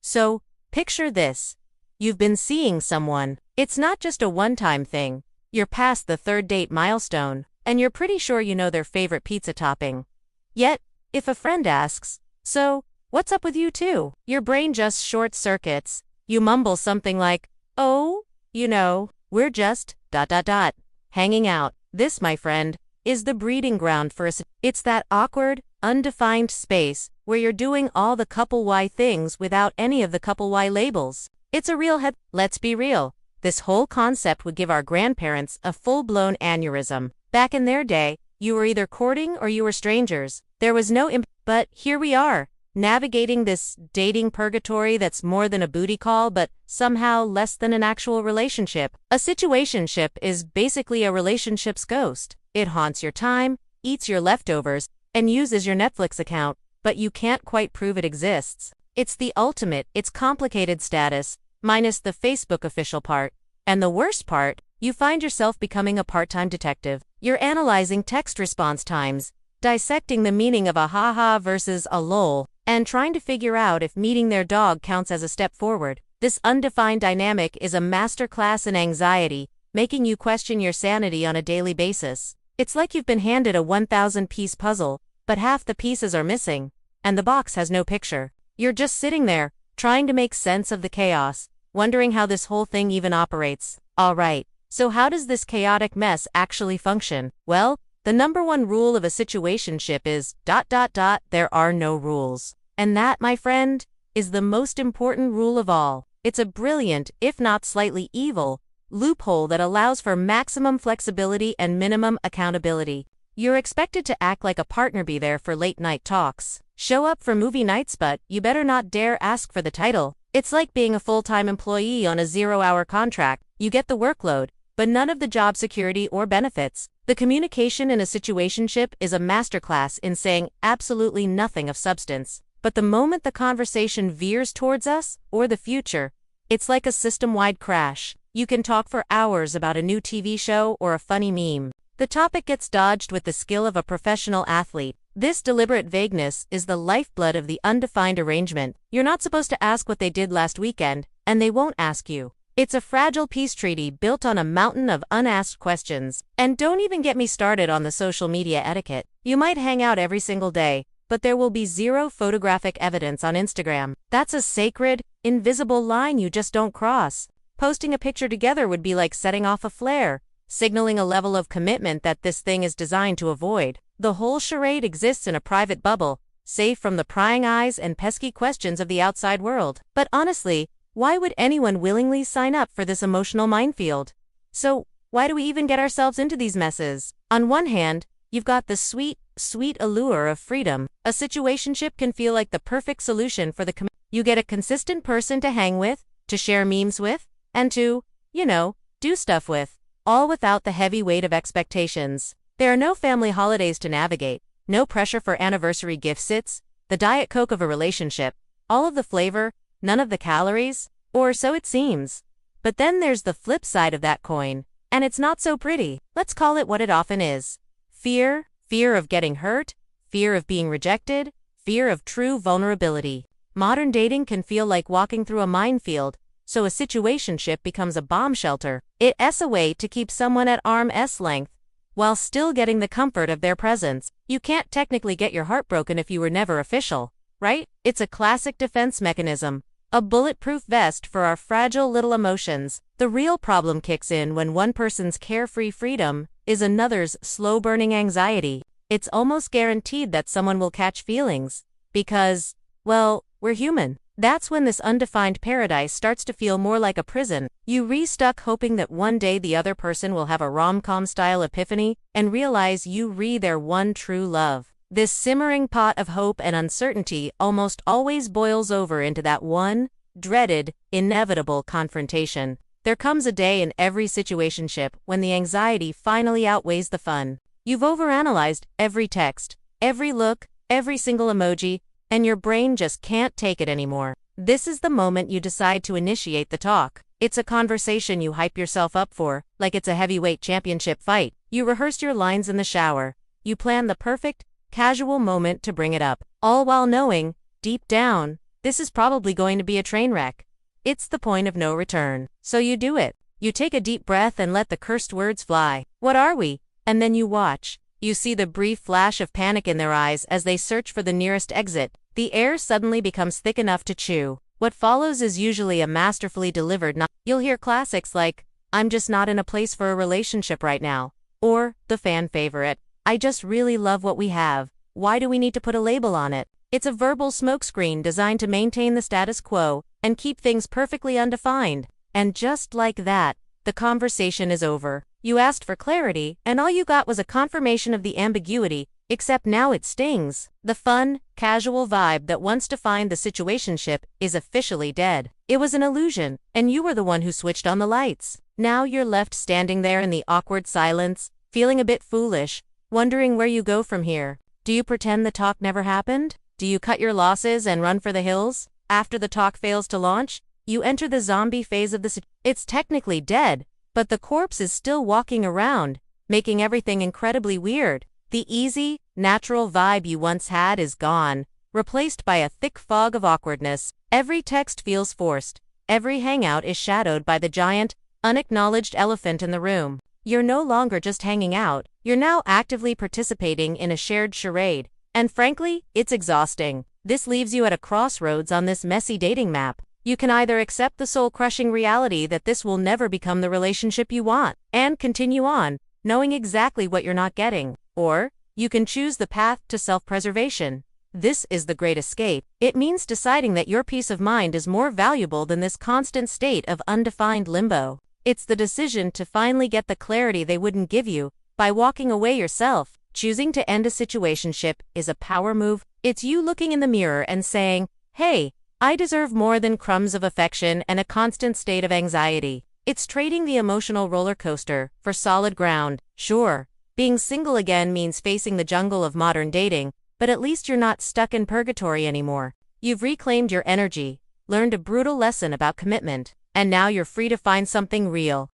So, picture this. You've been seeing someone. It's not just a one-time thing. You're past the third date milestone, and you're pretty sure you know their favorite pizza topping. Yet, if a friend asks, "So, what's up with you two?" your brain just short-circuits. You mumble something like, "Oh, we're just, hanging out." This, my friend, is the breeding ground for us. It's that awkward, undefined space where you're doing all the couple Y things without any of the couple Y labels. It's a real head. Let's be real. This whole concept would give our grandparents a full-blown aneurysm. Back in their day, you were either courting or you were strangers. There was no but here we are, navigating this dating purgatory that's more than a booty call but somehow less than an actual relationship. A situationship is basically a relationship's ghost. It haunts your time, eats your leftovers, and uses your Netflix account, but you can't quite prove it exists. It's the ultimate, it's complicated status, minus the Facebook official part. And the worst part, you find yourself becoming a part-time detective. You're analyzing text response times, dissecting the meaning of a haha versus a lol, and trying to figure out if meeting their dog counts as a step forward. This undefined dynamic is a masterclass in anxiety, making you question your sanity on a daily basis. It's like you've been handed a 1,000-piece puzzle, but half the pieces are missing, and the box has no picture. You're just sitting there, trying to make sense of the chaos, wondering how this whole thing even operates. Alright, so how does this chaotic mess actually function? Well, the number one rule of a situationship is ... there are no rules. And that, my friend, is the most important rule of all. It's a brilliant, if not slightly evil, loophole that allows for maximum flexibility and minimum accountability. You're expected to act like a partner, be there for late-night talks, show up for movie nights, but you better not dare ask for the title. It's like being a full-time employee on a 0-hour contract. You get the workload, but none of the job security or benefits. The communication in a situationship is a masterclass in saying absolutely nothing of substance. But the moment the conversation veers towards us, or the future, it's like a system-wide crash. You can talk for hours about a new TV show or a funny meme. The topic gets dodged with the skill of a professional athlete. This deliberate vagueness is the lifeblood of the undefined arrangement. You're not supposed to ask what they did last weekend, and they won't ask you. It's a fragile peace treaty built on a mountain of unasked questions. And don't even get me started on the social media etiquette. You might hang out every single day, but there will be zero photographic evidence on Instagram. That's a sacred, invisible line you just don't cross. Posting a picture together would be like setting off a flare, signaling a level of commitment that this thing is designed to avoid. The whole charade exists in a private bubble, safe from the prying eyes and pesky questions of the outside world. But honestly, why would anyone willingly sign up for this emotional minefield? So, why do we even get ourselves into these messes? On one hand, you've got the sweet, sweet allure of freedom. A situationship can feel like the perfect solution for the you get a consistent person to hang with, to share memes with, and to, do stuff with, all without the heavy weight of expectations. There are no family holidays to navigate, no pressure for anniversary gift sits, the Diet Coke of a relationship, all of the flavor, none of the calories, or so it seems. But then there's the flip side of that coin, and it's not so pretty. Let's call it what it often is. Fear of getting hurt, fear of being rejected, fear of true vulnerability. Modern dating can feel like walking through a minefield, so a situationship becomes a bomb shelter. It's a way to keep someone at arm's length, while still getting the comfort of their presence. You can't technically get your heart broken if you were never official, right? It's a classic defense mechanism, a bulletproof vest for our fragile little emotions. The real problem kicks in when one person's carefree freedom is another's slow-burning anxiety. It's almost guaranteed that someone will catch feelings, because, well, we're human. That's when this undefined paradise starts to feel more like a prison. You re-stuck hoping that one day the other person will have a rom-com style epiphany and realize you their one true love. This simmering pot of hope and uncertainty almost always boils over into that one, dreaded, inevitable confrontation. There comes a day in every situationship when the anxiety finally outweighs the fun. You've overanalyzed every text, every look, every single emoji, and your brain just can't take it anymore. This is the moment you decide to initiate the talk. It's a conversation you hype yourself up for, like it's a heavyweight championship fight. You rehearsed your lines in the shower. You plan the perfect, casual moment to bring it up, all while knowing, deep down, this is probably going to be a train wreck. It's the point of no return. So you do it. You take a deep breath and let the cursed words fly. What are we? And then you watch. You see the brief flash of panic in their eyes as they search for the nearest exit. The air suddenly becomes thick enough to chew. What follows is usually a masterfully delivered You'll hear classics like, "I'm just not in a place for a relationship right now." Or, the fan favorite, "I just really love what we have. Why do we need to put a label on it?" It's a verbal smokescreen designed to maintain the status quo and keep things perfectly undefined. And just like that, the conversation is over. You asked for clarity, and all you got was a confirmation of the ambiguity, except now it stings. The fun, casual vibe that once defined the situationship is officially dead. It was an illusion, and you were the one who switched on the lights. Now you're left standing there in the awkward silence, feeling a bit foolish, wondering where you go from here. Do you pretend the talk never happened? Do you cut your losses and run for the hills? After the talk fails to launch, you enter the zombie phase of the It's technically dead, but the corpse is still walking around, making everything incredibly weird. The easy, natural vibe you once had is gone, replaced by a thick fog of awkwardness. Every text feels forced. Every hangout is shadowed by the giant, unacknowledged elephant in the room. You're no longer just hanging out, you're now actively participating in a shared charade. And frankly, it's exhausting. This leaves you at a crossroads on this messy dating map. You can either accept the soul-crushing reality that this will never become the relationship you want, and continue on, knowing exactly what you're not getting. Or, you can choose the path to self-preservation. This is the great escape. It means deciding that your peace of mind is more valuable than this constant state of undefined limbo. It's the decision to finally get the clarity they wouldn't give you, by walking away yourself. Choosing to end a situationship is a power move. It's you looking in the mirror and saying, "Hey, I deserve more than crumbs of affection and a constant state of anxiety." It's trading the emotional roller coaster for solid ground. Sure, being single again means facing the jungle of modern dating, but at least you're not stuck in purgatory anymore. You've reclaimed your energy, learned a brutal lesson about commitment, and now you're free to find something real.